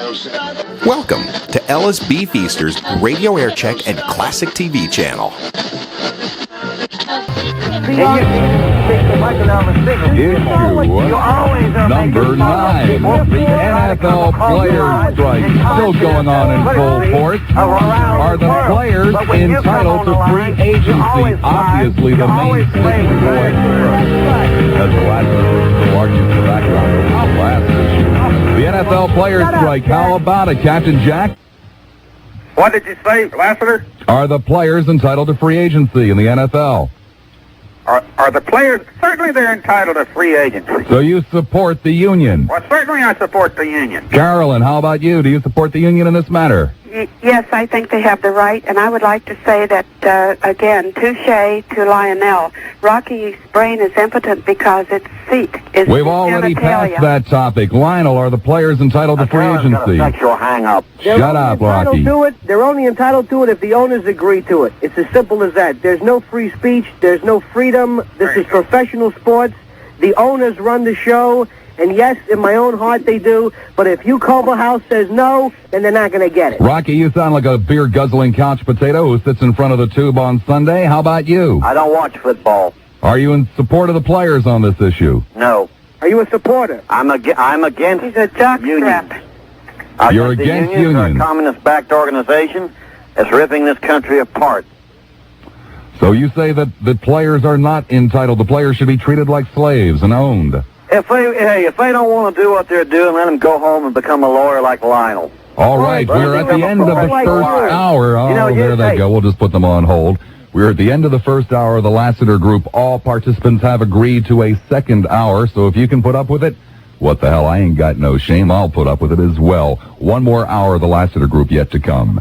Welcome to LSB Feaster's Radio Air Check and Classic TV channel. Issue number 9. The NFL players strike still going on in full force. Are the players entitled to free agency? Obviously the main sticking point. As the last still argues the background of the last issue. The NFL players strike. How about it, Captain Jack? What did you say, Lassiter? Are the players entitled to free agency in the NFL? Are the players? Certainly they're entitled to free agency. So you support the union? Well, certainly I support the union. Carolyn, how about you? Do you support the union in this matter? Yes, I think they have the right, and I would like to say that, again, touche to Lionel. Rocky's brain is impotent because its seat is We've already passed that topic. Lionel, are the players entitled to free agency? Sexual hang-up. Shut up, Rocky. They're only entitled to it if the owners agree to it. It's as simple as that. There's no free speech. There's no freedom. This is professional sports. The owners run the show. And yes, in my own heart they do, but if Hugh Culverhouse says no, then they're not going to get it. Rocky, you sound like a beer-guzzling couch potato who sits in front of the tube on Sunday. How about you? I don't watch football. Are you in support of the players on this issue? No. Are you a supporter? I'm against He's a jockstrap. You're against unions. Are a communist-backed organization that's ripping this country apart. So you say that the players are not entitled. The players should be treated like slaves and owned. If they don't want to do what they're doing, let them go home and become a lawyer like Lionel. All right, we're at the end of the first hour. Oh, there they go. We'll just put them on hold. We're at the end of the first hour of the Lassiter Group. All participants have agreed to a second hour, so if you can put up with it, what the hell, I ain't got no shame. I'll put up with it as well. One more hour of the Lassiter Group yet to come.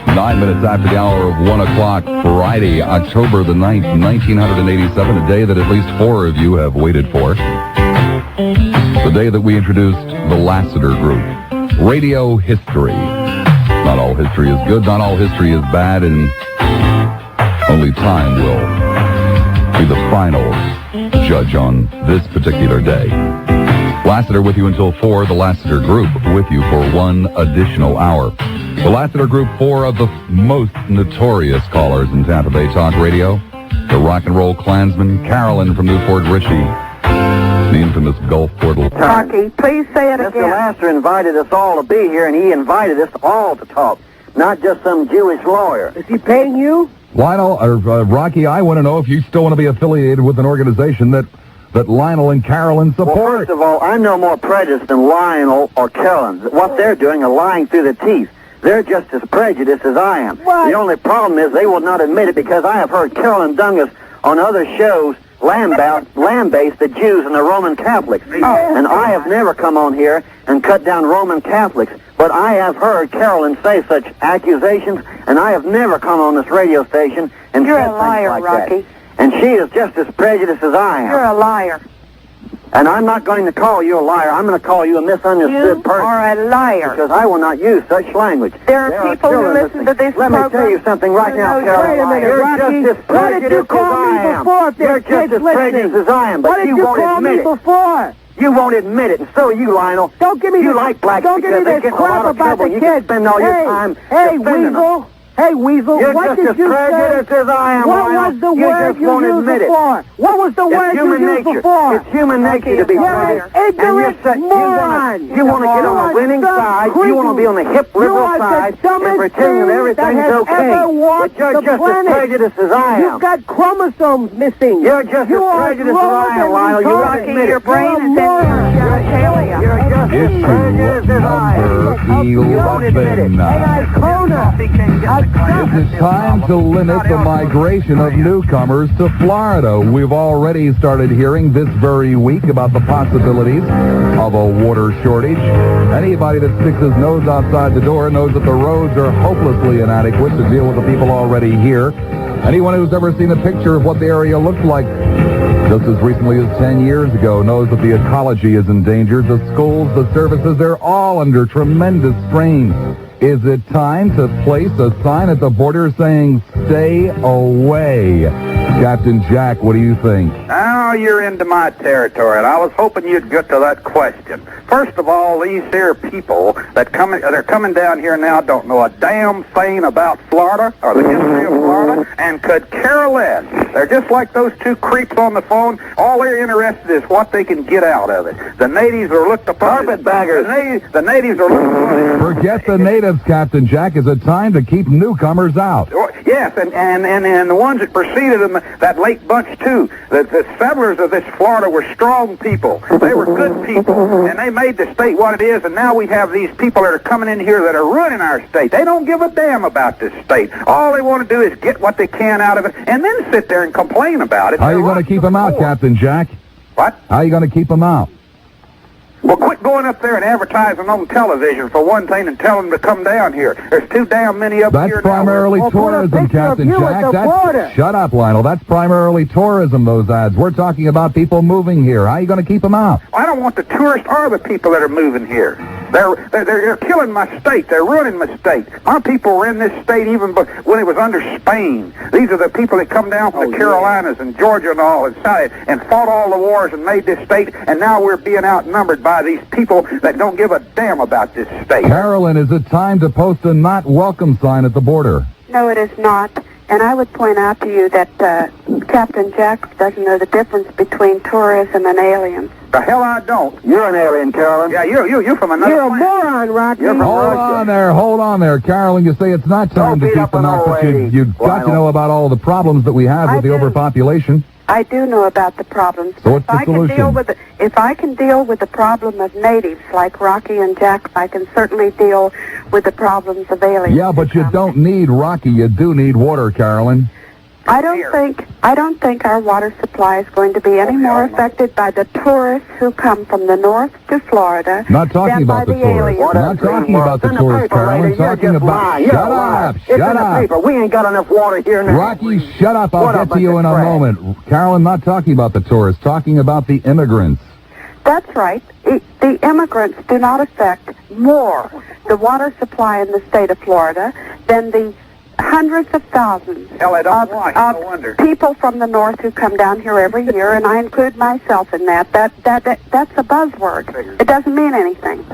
9 minutes after the hour of 1 o'clock, Friday, October the 9th, 1987, a day that at least 4 of you have waited for. The day that we introduced the Lassiter Group. Radio history. Not all history is good, not all history is bad, and only time will be the final judge on this particular day. Lassiter with you until 4, the Lassiter Group with you for 1 additional hour. The Lassiter Group, 4 of the most notorious callers in Tampa Bay Talk Radio. The rock and roll Klansman, Carolyn from Newport Richie, the infamous Gulf Portal. Rocky, please say it again. Mr. Lassiter invited us all to be here, and he invited us all to talk, not just some Jewish lawyer. Is he paying you? Lionel, Rocky, I want to know if you still want to be affiliated with an organization that Lionel and Carolyn support. Well, first of all, I'm no more prejudiced than Lionel or Carolyn. What they're doing are lying through the teeth. They're just as prejudiced as I am. What? The only problem is they will not admit it because I have heard Carolyn Dungas on other shows lambaste the Jews and the Roman Catholics. And I have never come on here and cut down Roman Catholics. But I have heard Carolyn say such accusations, and I have never come on this radio station and You're said a liar, things like Rocky. that. And she is just as prejudiced as I am. You're a liar. And I'm not going to call you a liar. I'm going to call you a misunderstood You person. are a liar. Because I will not use such language. There are people who children listen to this Let program. me tell you something right now, Carol. Wait a minute, You're Rocky. just as What did you prejudiced call as I me am. before if You're there's just kids as prejudiced listening? as I am, but What did you you won't call admit me it. before? You won't admit it, and so you, Lionel. Don't give me You this, like blacks don't give me because they this get in a lot crap of about trouble. the You kids. can spend all your time Hey, defending Weasel. them. Hey, Weasel, You're what just did as you say? prejudiced as I am, What Lionel. was the You word just you won't used admit it. before? What was the word It's you human used nature. before? It's human nature to be You're prejudiced. an ignorant moron. You want to get on the winning side. You want to be on the hip liberal side and pretend that everything's okay. But you're just as prejudiced as I am. You've got chromosomes missing. You're just as prejudiced as I am, Lionel. You won't admit it. Your brain is in your genitalia. You're just as prejudiced as I am. You won't admit it. It is time to limit the migration of newcomers to Florida. We've already started hearing this very week about the possibilities of a water shortage. Anybody that sticks his nose outside the door knows that the roads are hopelessly inadequate to deal with the people already here. Anyone who's ever seen a picture of what the area looks like just as recently as 10 years ago knows that the ecology is endangered. The schools, the services, they're all under tremendous strain. Is it time to place a sign at the border saying, "Stay away"? Captain Jack, what do you think? Now you're into my territory, and I was hoping you'd get to that question. First of all, these here people that are coming down here now don't know a damn thing about Florida or the history of Florida and could care less. They're just like those two creeps on the phone. All they're interested is what they can get out of it. The natives are looked upon. Carpetbaggers. The natives are looked upon. Forget the natives, Captain Jack. Is it time to keep newcomers out? Yes, and the ones that preceded them, that late bunch too. The settlers of this Florida were strong people. They were good people, and they made the state what it is. And now we have these people that are coming in here that are ruining our state. They don't give a damn about this state. All they want to do is get what they can out of it, and then sit there and complain about it. How are you going to keep them out, Captain Jack? What? How are you going to keep them out? Well, quit going up there and advertising on television, for one thing, and tell them to come down here. There's too damn many up here now. That's primarily tourism, Captain Jack. Shut up, Lionel. That's primarily tourism, those ads. We're talking about people moving here. How are you going to keep them out? I don't want the tourists or the people that are moving here. They're killing my state. They're ruining my state. My people were in this state even when it was under Spain. These are the people that come down from the Carolinas and Georgia and all and fought all the wars and made this state, and now we're being outnumbered by these people that don't give a damn about this state. Carolyn, is it time to post a not welcome sign at the border? No, it is not. And I would point out to you that Captain Jack doesn't know the difference between tourism and aliens. The hell I don't. You're an alien, Carolyn. Yeah, you're from another You're a planet. moron, Rocky. You're from Russia. Hold on there. Carolyn, you say it's not time Don't to beat keep up them on out, old but lady, you've got to Lionel. know about all the problems that we have I with the do. overpopulation. I do know about the problems. So what's the solution? If I can deal with the problem of natives like Rocky and Jack, I can certainly deal with the problems of aliens. Yeah, but you don't need Rocky. You do need water, Carolyn. I don't think our water supply is going to be any more affected by the tourists who come from the north to Florida Not talking than about by the the tourists. aliens. Not talking about the tourists, Carolyn. Talking about... Shut up! It's in Shut the up! paper. We ain't got enough water here now. Rocky, shut up. What I'll up get to you with in the a crap? moment. Carolyn, not talking about the tourists. Talking about the immigrants. That's right. The immigrants do not affect more the water supply in the state of Florida than the hundreds of thousands Hell, I don't want. No wonder. of people from the north who come down here every year, and I include myself in that. That's a buzzword. It doesn't mean anything.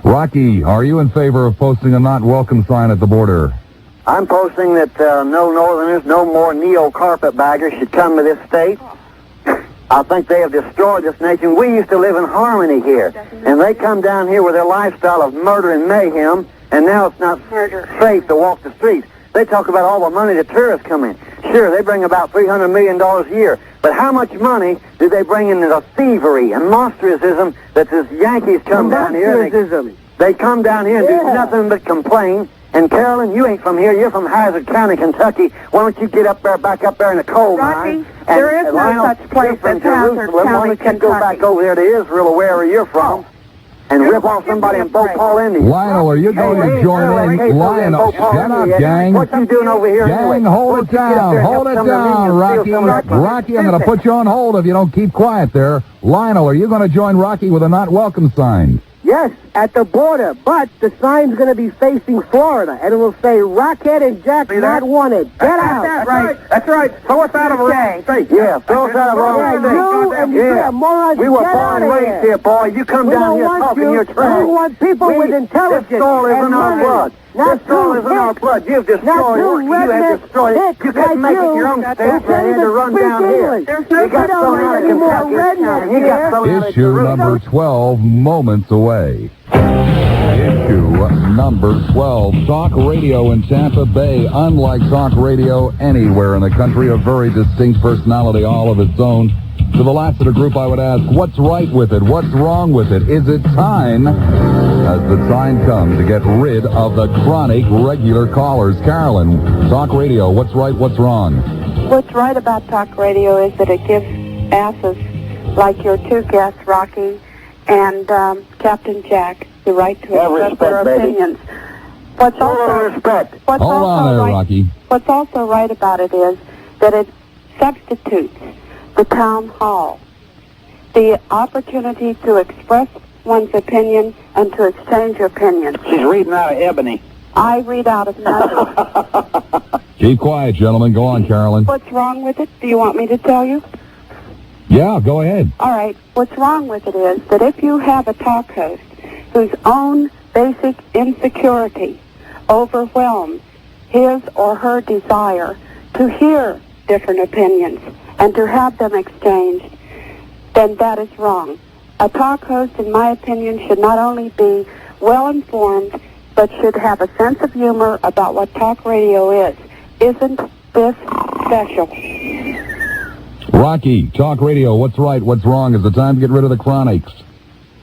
Rocky, are you in favor of posting a not welcome sign at the border? I'm posting that no Northerners, no more neo-carpetbaggers should come to this state. I think they have destroyed this nation. We used to live in harmony here, and they come down here with their lifestyle of murder and mayhem, and now it's not safe to walk the streets. They talk about all the money the tourists come in. Sure, they bring about $300 million a year, but how much money do they bring into the thievery and monstruousism that these Yankees come down here? And they come down here and do nothing but complain. And Carolyn, you ain't from here. You're from Hazard County, Kentucky. Why don't you get up there, back up there in the coal mine? Rocky, there is no Lionel, such place you're from as Hazard Jerusalem. Why County, don't you go back Kentucky? over there to Israel, or wherever you're from, and rip off somebody in Bhopal, India? Lionel, are you going to join in? Lionel, shut up, gang. What you doing over here anyway? Gang, hold it down. Hold it down, Rocky. Rocky, I'm going to put you on hold if you don't keep quiet there. Lionel, are you going to join Rocky with a not welcome sign? Yes, at the border, but the sign's going to be facing Florida, and it will say Rockhead and Jack not wanted. Get out. That's right. That's right. Throw us out of our own state. Yeah, throw us out of our own You and you morons, We were get born out and of raised here. here, boy. You come We down don't here want talking you. your trash. We want people with intelligence This soil is and in our money. blood. Not This soil is in our hicks. blood. You've destroyed Not it. you You have redneck destroyed it. hicks You couldn't like make it you your own that state. You can't had to even run speak down here. English. There's no You got don't thrown want out of any more Kentucky. rednecks You got here. thrown out of Issue Jerusalem. number 12, moments away. Issue number 12, talk radio in Tampa Bay. Unlike talk radio anywhere in the country, a very distinct personality all of its own. To the Lassiter group, I would ask, what's right with it? What's wrong with it? Is it time, has the time come, to get rid of the chronic regular callers? Carolyn, talk radio, what's right, what's wrong? What's right about talk radio is that it gives asses like your two guests, Rocky and Captain Jack, the right to Have express their respect, baby. opinions. What's Full of also respect. what's Hold on also there, right, Rocky. What's also right about it is that it substitutes the town hall, the opportunity to express one's opinion and to exchange opinions. She's reading out of Ebony. I read out of numbers. Keep quiet, gentlemen. Go on, Carolyn. What's wrong with it? Do you want me to tell you? Yeah, go ahead. All right. What's wrong with it is that if you have a talk host whose own basic insecurity overwhelms his or her desire to hear different opinions and to have them exchanged, then that is wrong. A talk host, in my opinion, should not only be well-informed, but should have a sense of humor about what talk radio is. Isn't this special? Rocky, talk radio, what's right, what's wrong? Is it time to get rid of the chronics?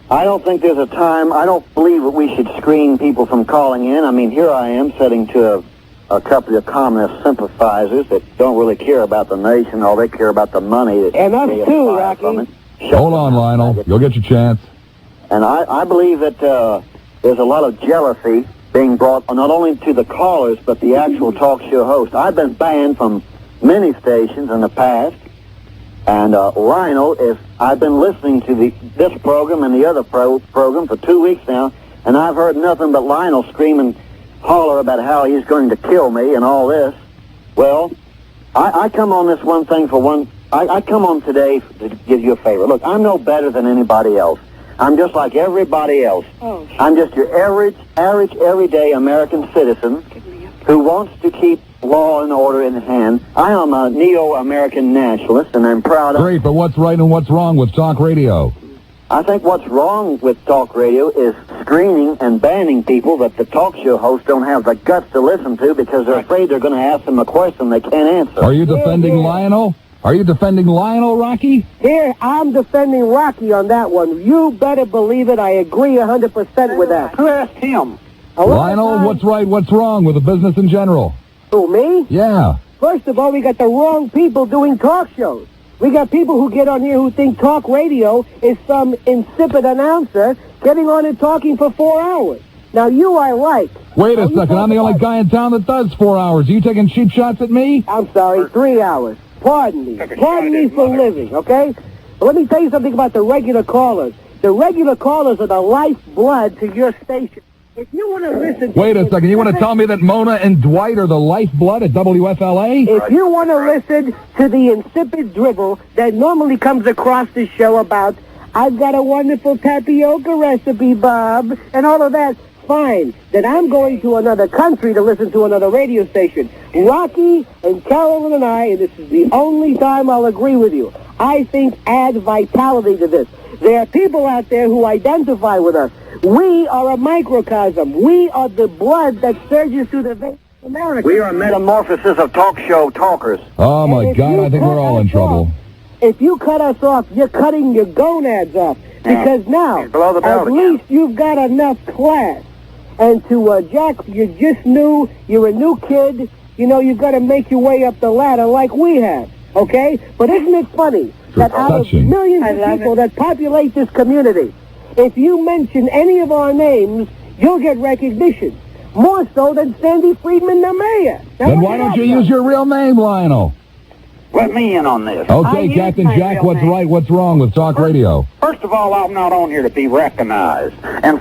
I don't think there's a time. I don't believe that we should screen people from calling in. I mean, here I am sitting to a couple of communist sympathizers that don't really care about the nation. All they care about the money. And us too, Rocky. Hold on, Lionel. You'll get your chance. And I believe that there's a lot of jealousy being brought not only to the callers, but the actual talk show host. I've been banned from many stations in the past. And Lionel, I've been listening to this program and the other program for 2 weeks now, and I've heard nothing but Lionel scream and holler about how he's going to kill me and all this. Well, I come on this one thing for one. I come on today to give you a favor. Look, I'm no better than anybody else. I'm just like everybody else. Oh, I'm just your average, everyday American citizen who wants to keep law and order in hand. I am a neo-American nationalist, and I'm proud of it. Great, but what's right and what's wrong with talk radio? I think what's wrong with talk radio is screening and banning people that the talk show hosts don't have the guts to listen to because they're afraid they're going to ask them a question they can't answer. Are you defending Lionel? Are you defending Lionel, Rocky? Here, I'm defending Rocky on that one. You better believe it. I agree 100% with that. Who asked him? Lionel, what's right, what's wrong with the business in general? Who, me? Yeah. First of all, we got the wrong people doing talk shows. We got people who get on here who think talk radio is some insipid announcer getting on and talking for 4 hours. Now, you I like. Wait a second, I'm the only guy in town that does 4 hours. Are you taking cheap shots at me? I'm sorry, 3 hours. Pardon me. Pardon me for living, okay? But let me tell you something about the regular callers. The regular callers are the lifeblood to your station. If you want to listen to... Wait a second, you want to tell me that Mona and Dwight are the lifeblood at WFLA? If you want to listen to the insipid dribble that normally comes across the show about, I've got a wonderful tapioca recipe, Bob, and all of that, fine. Then I'm going to another country to listen to another radio station. Rocky and Carolyn and I, and this is the only time I'll agree with you, I think add vitality to this. There are people out there who identify with us. We are a microcosm. We are the blood that surges through the veins of America. We are a metamorphosis of talk show talkers. Oh, my God, I think we're all in trouble. If you cut us off, you're cutting your gonads off. Because now, Below the belt at again. least you've got enough class. And to Jack, you're just new, you're a new kid, you know, you've got to make your way up the ladder like we have, okay? But isn't it funny that out of touching. millions of people that populate this community, if you mention any of our names, you'll get recognition. More so than Sandy Friedman, the mayor. Now, Then what's why don't that you about? use your real name, Lionel? Let me in on this. Okay, use Captain my Jack, real what's name. right, what's wrong with talk radio? First of all, I'm not on here to be recognized. And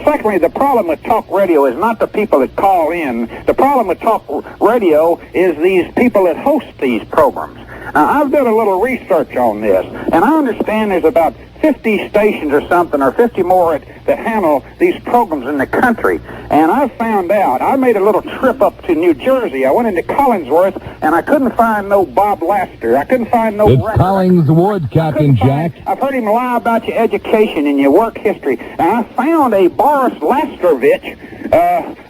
secondly, the problem with talk radio is not the people that call in. The problem with talk radio is these people that host these programs. Now, I've done a little research on this, and I understand there's about 50 stations or something, or 50 more that handle these programs in the country. And I found out, I made a little trip up to New Jersey. I went into Collingsworth, and I couldn't find no Bob Lassiter. I couldn't find no It's record. Collingswood, Captain Jack. I've heard him lie about your education and your work history. And I found a Boris Lastrovich.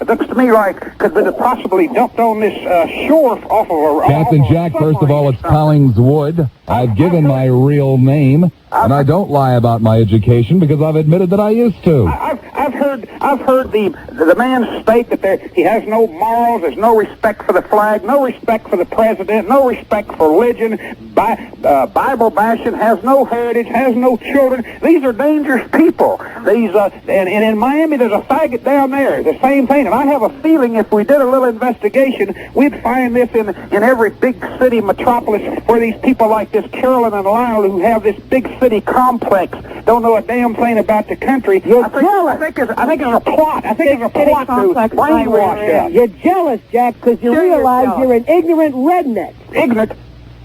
It looks to me like could have been possibly dumped on this shore off of a... Captain off of a Jack, first of all, it's submarine Collingswood. I've given my real name, and I don't lie about my education because I've admitted that I used to. I've heard the man state that he has no morals, there's no respect for the flag, no respect for the president, no respect for religion, Bible bashing, has no heritage, has no children. These are dangerous people. These and in Miami there's a faggot down there. The same thing. And I have a feeling if we did a little investigation, we'd find this in every big city metropolis where these people like this Carolyn and Lionel who have this big city complex don't know a damn thing about the country. I think there's a plot. I think it's a plot to brainwash us. You're jealous, Jack, because you realize you're an ignorant redneck. Ignorant.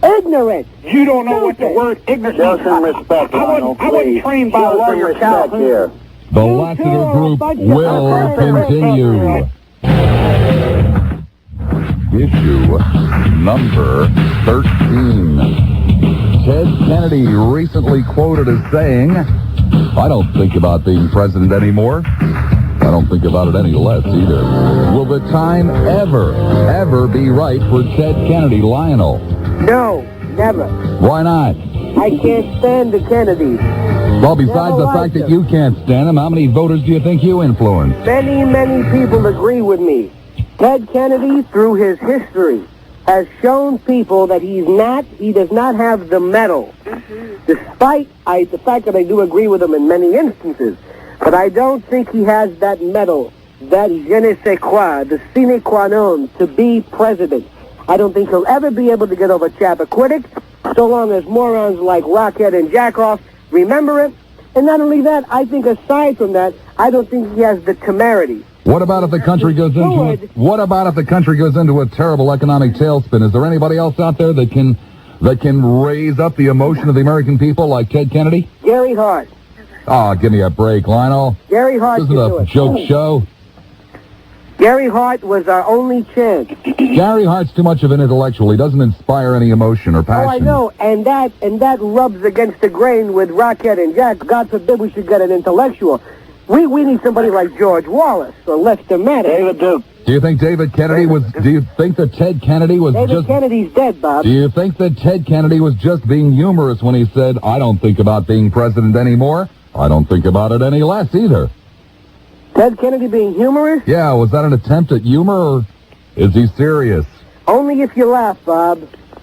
Ignorant. You don't know what the word ignorant means. Show some respect, Lionel, I wasn't trained by Show some lawyer respect Calhoun. here. The Lassiter Group will continue. Issue number 13. Ted Kennedy recently quoted as saying, "I don't think about being president anymore. I don't think about it any less either." Will the time ever be right for Ted Kennedy, Lionel? No, never. Why not? I can't stand the Kennedys. Well, besides the fact that you can't stand him, how many voters do you think you influenced? Many people agree with me. Ted Kennedy, through his history, has shown people that he does not have the mettle. Despite the fact that I do agree with him in many instances, but I don't think he has that mettle, that je ne sais quoi, the sine qua non to be president. I don't think he'll ever be able to get over Chappaquiddick, so long as morons like Rockhead and Jackoff remember it. And not only that, I think aside from that, I don't think he has the temerity. What about if the country goes into a terrible economic tailspin? Is there anybody else out there that can raise up the emotion of the American people like Ted Kennedy? Gary Hart. Oh, give me a break, Lionel. Gary Hart This can is do a it. joke show. Gary Hart was our only chance. Gary Hart's too much of an intellectual. He doesn't inspire any emotion or passion. Oh, I know, and that rubs against the grain with Rockhead and Jack. God forbid we should get an intellectual. We need somebody like George Wallace or Lester Maddox. David Duke. Do you think David Kennedy was? Do you think that Ted Kennedy was David Kennedy's dead, Bob. Do you think that Ted Kennedy was just being humorous when he said, "I don't think about being president anymore. I don't think about it any less either"? Ted Kennedy being humorous? Yeah, was that an attempt at humor, or is he serious? Only if you laugh, Bob.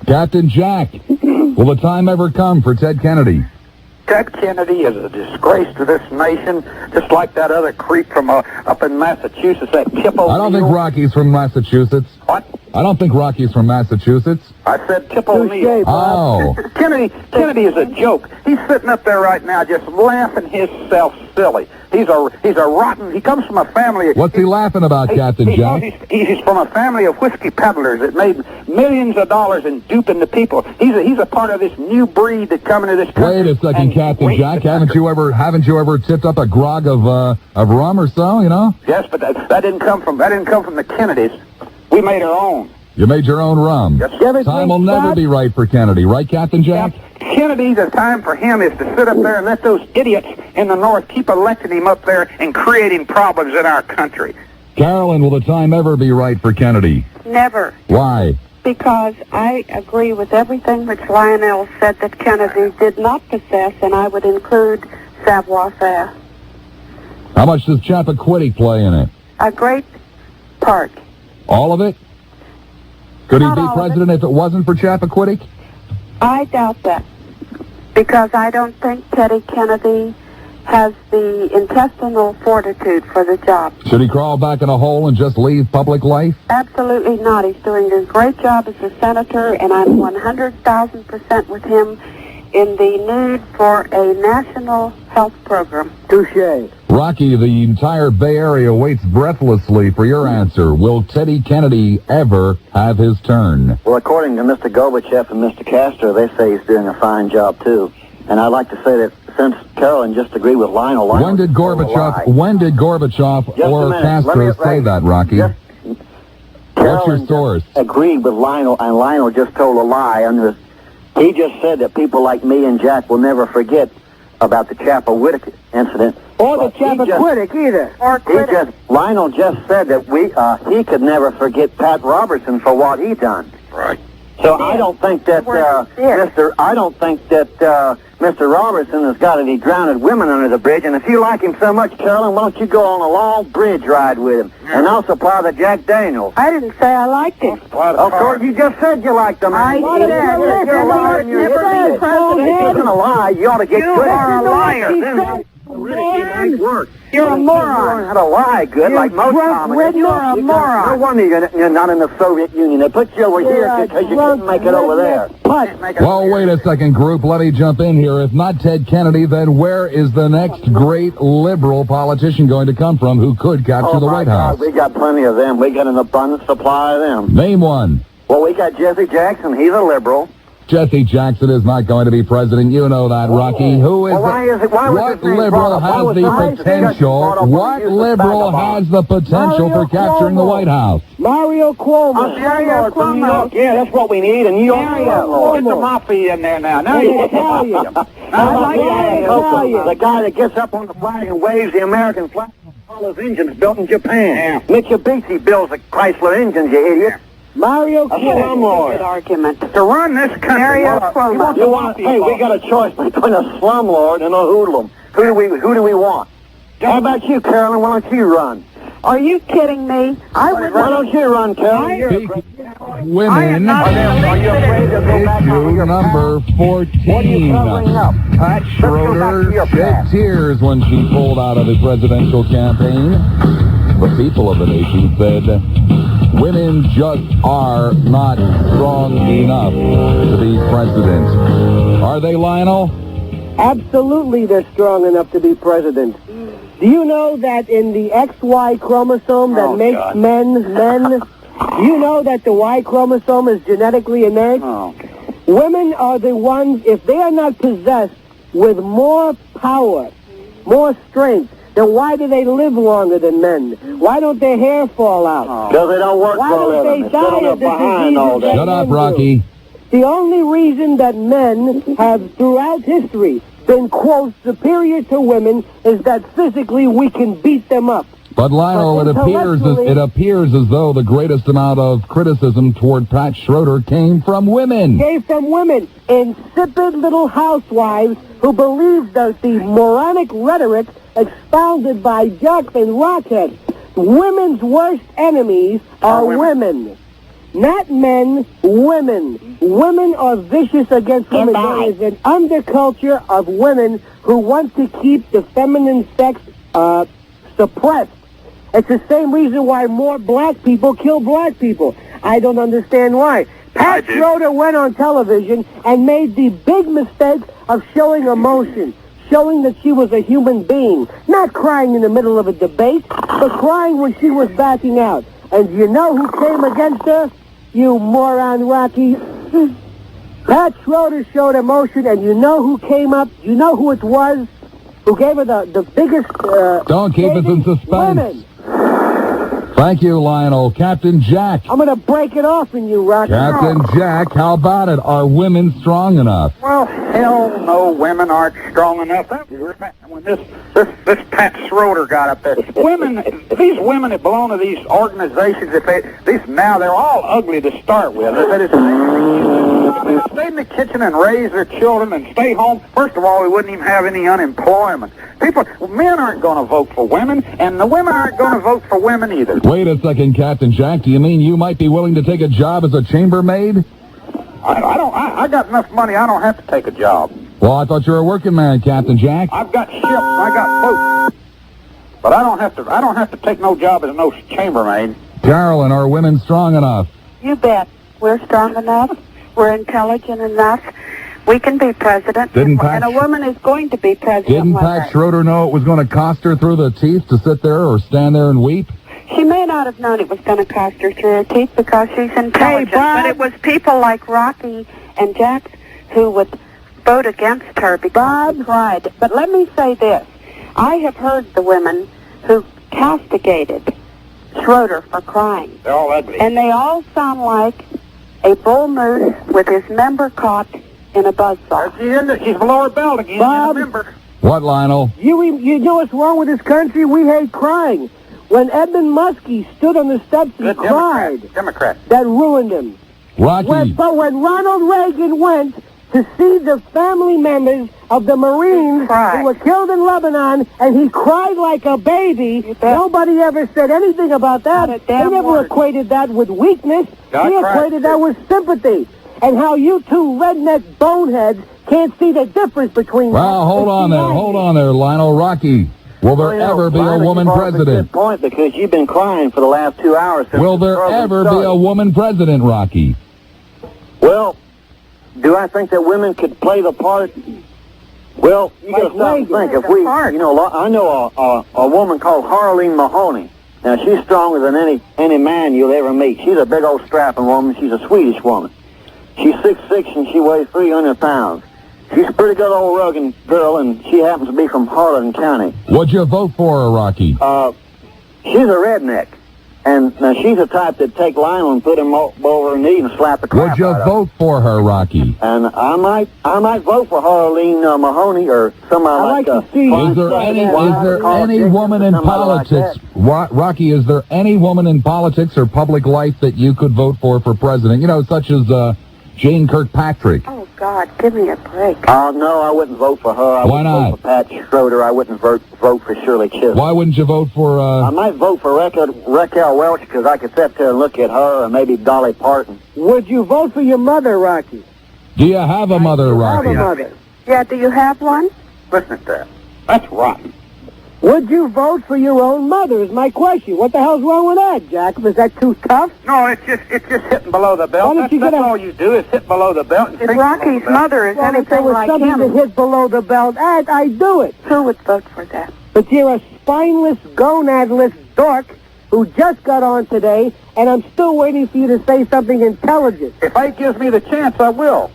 Captain Jack, will the time ever come for Ted Kennedy? Ted Kennedy is a disgrace to this nation, just like that other creep from up in Massachusetts, that Tip O'Neill. I don't think Rocky's from Massachusetts. What? I don't think Rocky's from Massachusetts. I said Tip O'Neill. Oh. Kennedy is a joke. He's sitting up there right now just laughing himself silly. He's a rotten. He comes from a family. What's he laughing about, Captain Jack? He's from a family of whiskey peddlers that made millions of dollars in duping the people. He's a part of this new breed that come into this country. Wait a second, Captain Jack. Haven't you ever tipped up a grog of rum or so? You know? Yes, but that didn't come from the Kennedys. We made our own. You made your own rum. Yes. Time will never be right for Kennedy, right, Captain Jack? Kennedy, the time for him is to sit up there and let those idiots in the North keep electing him up there and creating problems in our country. Carolyn, will the time ever be right for Kennedy? Never. Why? Because I agree with everything which Lionel said that Kennedy did not possess, and I would include savoir-faire. How much does Chappaquiddick play in it? A great part. All of it? Could he Not be all of president if it wasn't for Chappaquiddick? I doubt that. Because I don't think Teddy Kennedy has the intestinal fortitude for the job. Should he crawl back in a hole and just leave public life? Absolutely not. He's doing a great job as a senator, and I'm 100,000% with him in the need for a national health program. Touche. Rocky, the entire Bay Area waits breathlessly for your answer. Will Teddy Kennedy ever have his turn? Well, according to Mr. Gorbachev and Mr. Castro, they say he's doing a fine job, too. And I'd like to say that since Carolyn just agreed with Lionel... When did Gorbachev or Castro say that, Rocky? What's your source? Agreed with Lionel, and Lionel just told a lie. He just said that people like me and Jack will never forget about the Chappaquiddick incident. Or the Chappaquiddick either. Lionel just said that he could never forget Pat Robertson for what he done. Right. So I don't think that Mr. Robertson has got any drowned women under the bridge. And if you like him so much, Carolyn, why don't you go on a long bridge ride with him and also supply the Jack Daniels? I didn't say I liked him. Of course, you just said you liked him. I did. You're a liar. You're a lie. You ought to get You are a liar. Really, nice work. You're a Learn moron. how to lie good, like most communists. You're a moron. No wonder you're not in the Soviet Union. They put you over here because you couldn't make it over there. Well, wait a second, group. Let me jump in here. If not Ted Kennedy, then where is the next great liberal politician going to come from who could capture the White House? We got plenty of them. We got an abundant supply of them. Name one. Well, we got Jesse Jackson. He's a liberal. Jesse Jackson is not going to be president. You know that, Rocky. Who is what liberal has the potential? What liberal has the potential for capturing the White House? Mario Cuomo. Mario Cuomo. Yeah, that's what we need. And you Get the mafia in there now. Now you Italian. The guy that gets up on the flag and waves the American flag. All those engines built in Japan. Mitsubishi builds the Chrysler engines, you idiot. Mario Cuomo. Good argument. to run this country. Mario Cuomo. Hey, we got a choice between a slumlord and a hoodlum. Who do we want? How about you, Carolyn? Why don't you run? Are you kidding me? I would Why don't you run, Carolyn? Women. Are you afraid to go back over Issue your number 14. covering up? Pat Let's go back to your Schroeder shed past. tears when she pulled out of the presidential campaign. The people of the nation said women just are not strong enough to be president. Are they, Lionel? Absolutely, they're strong enough to be president. Do you know that in the XY chromosome that makes men, do you know that the Y chromosome is genetically innate? Women are the ones, if they are not possessed with more power, more strength, then why do they live longer than men? Why don't their hair fall out? Because they don't work Why for a don't living. they They sit on die their of the behind all diseases day. Shut up, Rocky. The only reason that men have, throughout history, been, quote, superior to women is that physically we can beat them up. But Lionel, But it appears as though the greatest amount of criticism toward Pat Schroeder came from women. Came from women, insipid little housewives who believe that the moronic rhetoric expounded by jocks and rockheads. Women's worst enemies are women. Not men, women. Women are vicious against women. There is an underculture of women who want to keep the feminine sex suppressed. It's the same reason why more black people kill black people. I don't understand why. Pat Schroeder went on television and made the big mistake of showing emotion, showing that she was a human being, not crying in the middle of a debate, but crying when she was backing out. And you know who came against her? You moron, Rocky. Pat Schroeder showed emotion, and you know who came up? You know who it was? Who gave her the biggest... Don't keep us in suspense. Women. Thank you, Lionel. Captain Jack. I'm going to break it off in you, Rocky. Captain Jack, how about it? Are women strong enough? Well, hell no, women aren't strong enough. When this Pat Schroeder got up there, these women that belong to these organizations, they're all ugly to start with. If they stay in the kitchen and raise their children and stay home, first of all, we wouldn't even have any unemployment. Men aren't going to vote for women, and the women aren't going to vote for women either. Wait a second, Captain Jack. Do you mean you might be willing to take a job as a chambermaid? I got enough money. I don't have to take a job. Well, I thought you were a working man, Captain Jack. I've got ships. I got boats. But I don't have to take no job as no chambermaid. Carolyn, are women strong enough? You bet. We're strong enough. We're intelligent enough. We can be president. And a woman is going to be president. Didn't Pat Schroeder know it was going to cost her through the teeth to sit there or stand there and weep? She may not have known it was going to cost her through her teeth because she's intelligent. Bob. But it was people like Rocky and Jack who would vote against her because she cried. But let me say this. I have heard the women who castigated Schroeder for crying. They're all ugly. And they all sound like a bull moose with his member caught in a buzzsaw. She's below her belt again. Bob. Remember. What, Lionel? You know what's wrong with this country? We hate crying. When Edmund Muskie stood on the steps and cried, Democrat. that ruined him. Rocky. But when Ronald Reagan went to see the family members of the Marines who were killed in Lebanon, and he cried like a baby, nobody ever said anything about that. They never equated that with weakness. They equated that with sympathy. And how you two redneck boneheads can't see the difference between... Well, hold on there, Lionel. Rocky. Will there ever be a woman president? Good point, because you've been crying for the last 2 hours. Will there ever be a woman president, Rocky? Well, do I think that women could play the part? Well, you got to stop and think. If we, I know a woman called Harleen Mahoney. Now, she's stronger than any man you'll ever meet. She's a big old strapping woman. She's a Swedish woman. She's 6'6", and she weighs 300 pounds. She's a pretty good old rugged girl, and she happens to be from Harlan County. What'd you vote for her, Rocky? She's a redneck. And now she's the type that'd take Lionel and put him over her knee and slap the crap Would you out of vote for her, Rocky? And I might vote for Harleen Mahoney or somebody like Is there any woman in politics, Rocky, is there any woman in politics or public life that you could vote for president? You know, such as Jane Kirkpatrick. Oh, God, give me a break. No, I wouldn't vote for her. Why not? Vote for Pat Schroeder. I wouldn't vote for Shirley Chisholm. Why wouldn't you vote for... I might vote for Raquel Welch, because I could sit there and look at her, or maybe Dolly Parton. Would you vote for your mother, Rocky? Do you have a mother, Rocky? I have a mother. Yeah, do you have one? Listen to that. That's rotten. Would you vote for your own mother is my question. What the hell's wrong with that, Jack? Is that too tough? No, it's just hitting below the belt. That's all you do is hit below the belt. If Rocky's mother is Well, if there anything was like something him, to hit below the belt, I'd do it. who would vote for that? But you're a spineless, gonadless dork who just got on today, and I'm still waiting for you to say something intelligent. If Ike gives me the chance, I will.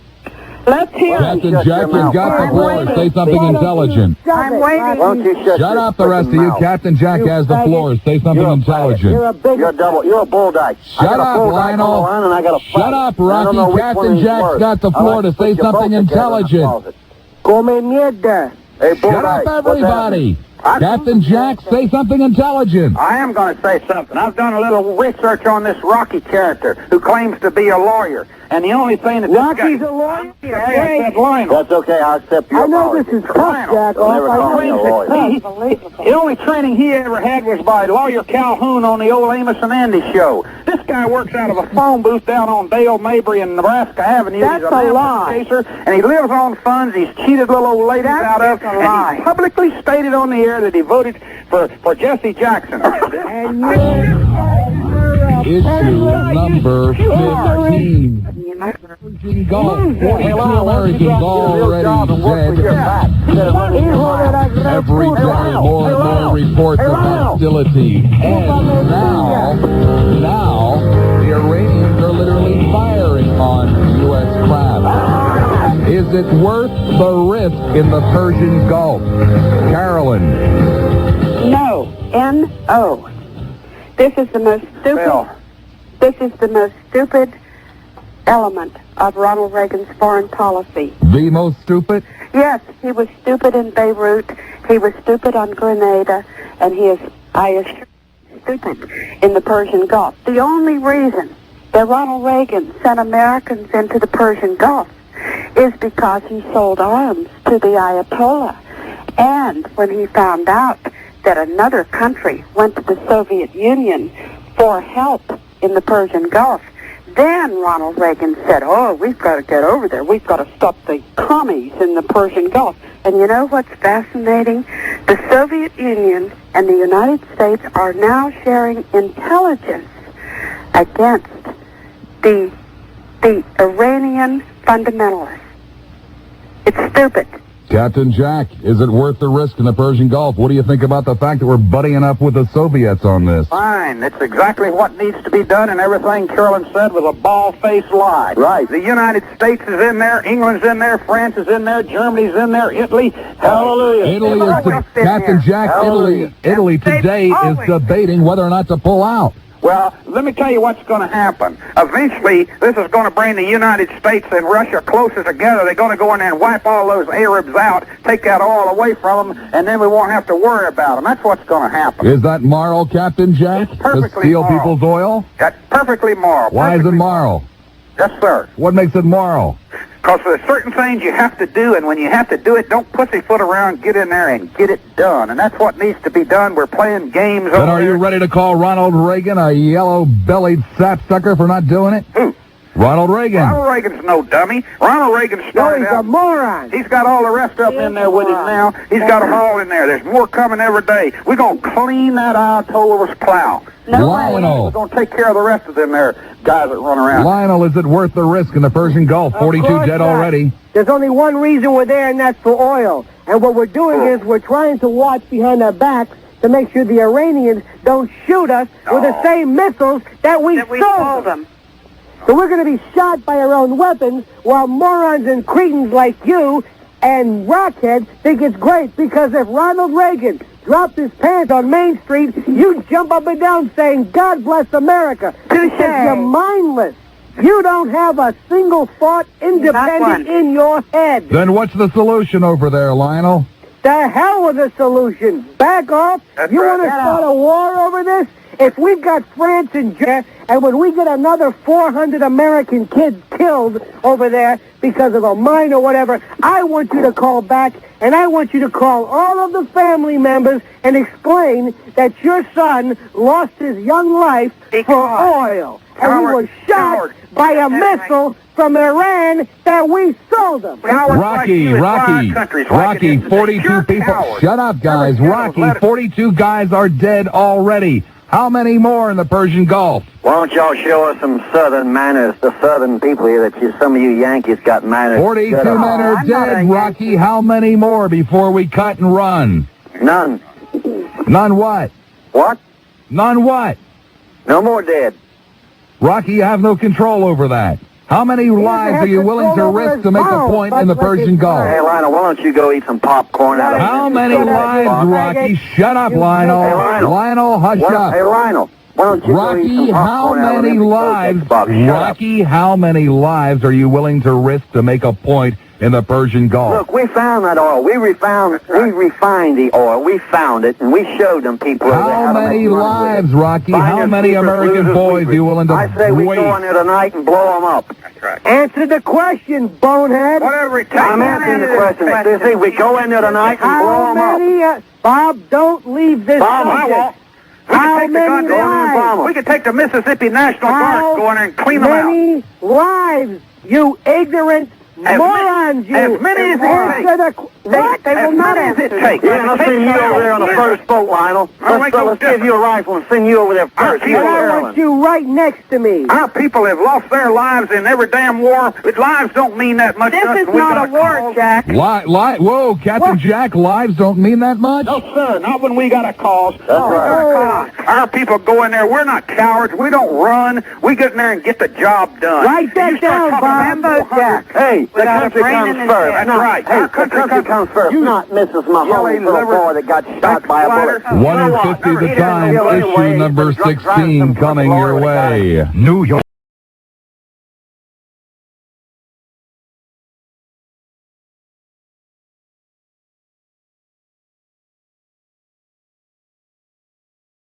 Let's hear it. Captain Jack, you've got the floor. Say something intelligent. I'm waiting. Why don't you Shut up, the rest of you. Captain Jack has the floor. Say something intelligent. You're a bull dyke. Shut up, Lionel. Shut up, Rocky. Captain Jack's got the floor to say something intelligent. Come mierda. Hey, bull Shut up, dyke, everybody. Captain Jack, say something intelligent. I am going to say something. I've done a little research on this Rocky character who claims to be a lawyer. And the only thing that Rocky's a lawyer? That's Lionel. That's okay, I'll accept your I know apology. this is tough, Jack. Never call me a lawyer. The only training he ever had was by Lawyer Calhoun on the old Amos and Andy show. This guy works out of a phone booth down on Dale Mabry and Nebraska Avenue. That's He's a lie. Chaser, and he lives on funds he's cheated little old ladies out of. a lie. And he publicly stated on the air that he voted for Jesse Jackson. And Issue number 15. Virgin Golf. 42 Americans already dead. Every day more and more reports of hostility. And now, the Iranians are literally firing on U.S. craft. Is it worth the risk in the Persian Gulf? Carolyn. No. N-O. This is the most stupid. This is the most stupid element of Ronald Reagan's foreign policy. The most stupid? Yes, he was stupid in Beirut. He was stupid on Grenada, and he is, I assure you, stupid in the Persian Gulf. The only reason that Ronald Reagan sent Americans into the Persian Gulf is because he sold arms to the Ayatollah. And when he found out that another country went to the Soviet Union for help in the Persian Gulf, then Ronald Reagan said, oh, we've got to get over there. We've got to stop the commies in the Persian Gulf. And you know what's fascinating? The Soviet Union and the United States are now sharing intelligence against the Iranian fundamentalists. It's stupid. Captain Jack, is it worth the risk in the Persian Gulf? What do you think about the fact that we're buddying up with the Soviets on this? Fine. It's exactly what needs to be done, and everything Carolyn said was a bald-faced lie. Right. The United States is in there, England's in there, France is in there, Germany's in there, Italy. Hallelujah. Italy is Captain Jack. Italy today is debating whether or not to pull out. Well, let me tell you what's going to happen. Eventually, this is going to bring the United States and Russia closer together. They're going to go in there and wipe all those Arabs out, take that oil away from them, and then we won't have to worry about them. That's what's going to happen. Is that moral, Captain Jack? It's perfectly to steal moral. people's oil? That's perfectly moral. Why is it moral? Yes, sir. What makes it moral? Because there's certain things you have to do, and when you have to do it, don't pussyfoot around. Get in there and get it done. And that's what needs to be done. We're playing games over Then are you ready to call Ronald Reagan a yellow-bellied sapsucker for not doing it? Who? Ronald Reagan. Ronald Reagan's no dummy. Ronald Reagan No, started he's out. a moron. He's got all the rest of them in there with him now. He's got them all in there. There's more coming every day. We're going to clean that Ayatollah's plow. Lionel. We're going to take care of the rest of them there guys that run around. Lionel, is it worth the risk in the Persian Gulf? 42 course dead not. already. There's only one reason we're there, and that's for oil. And what we're doing is we're trying to watch behind our backs to make sure the Iranians don't shoot us with the same missiles that we sold them. So we're going to be shot by our own weapons while morons and cretins like you and rockheads think it's great, because if Ronald Reagan dropped his pants on Main Street, you'd jump up and down saying, God bless America. Because you're mindless. You don't have a single thought independent in your head. Then what's the solution over there, Lionel? The hell with the solution. Back off. You want to start a war over this? If we've got France and Germany, and when we get another 400 American kids killed over there because of a mine or whatever, I want you to call back, and I want you to call all of the family members and explain that your son lost his young life for oil. And he was shot by a missile from Iran that we sold him. Rocky, 42 people. Shut up, guys. Rocky, 42 guys are dead already. How many more in the Persian Gulf? Why don't y'all show us some Southern manners, the Southern people here, that some of you Yankees got manners. 42 men are dead, Rocky. How many more before we cut and run? None. None what? What? None what? No more dead. Rocky, you have no control over that. How many lives are you willing to risk to make a point in the Persian Gulf? Hey, Lionel, why don't you go eat some popcorn out of How many lives, Rocky? Shut up, Lionel. Hey, Lionel. Lionel, hush up. Hey, Lionel, why don't you go eat Rocky, some how popcorn out of many them lives? Box? Shut up. Rocky, how many lives are you willing to risk to make a point in the Persian Gulf? Look, we found that oil. We refined the oil. We found it, and we showed them people. How many lives, Rocky? How many American boys are you willing to I say we go in there tonight and blow them up. That's right. Answer the question, bonehead. Whatever it takes. I'm answering the question. Sissy, we go in there tonight and blow How them up. many, Bob, don't leave this Bob, I subject. won't. How many lives? We could take the Mississippi National Guard, go in there and clean them out. How many lives, you ignorant morons, you? as many as it Answer the They will not as it takes. Yeah, let's send you over there on the first boat, Lionel. Let's give you a rifle and send you over there first. And I want you right next to me. Our people have lost their lives in every damn war. But lives don't mean that much. This is not a war, Jack. Whoa, Captain Jack, lives don't mean that much? No, sir, not when we got a cause. That's right. Our people go in there. We're not cowards. We don't run. We get in there and get the job done. Write that down, Bob. Jack. Hey, the country comes first. That's Not- right. Hey, the country comes first. Not Mrs. Mahoney, little boy that got shot by a bullet. 1 in 50 the time, issue number 16 coming your way. New York.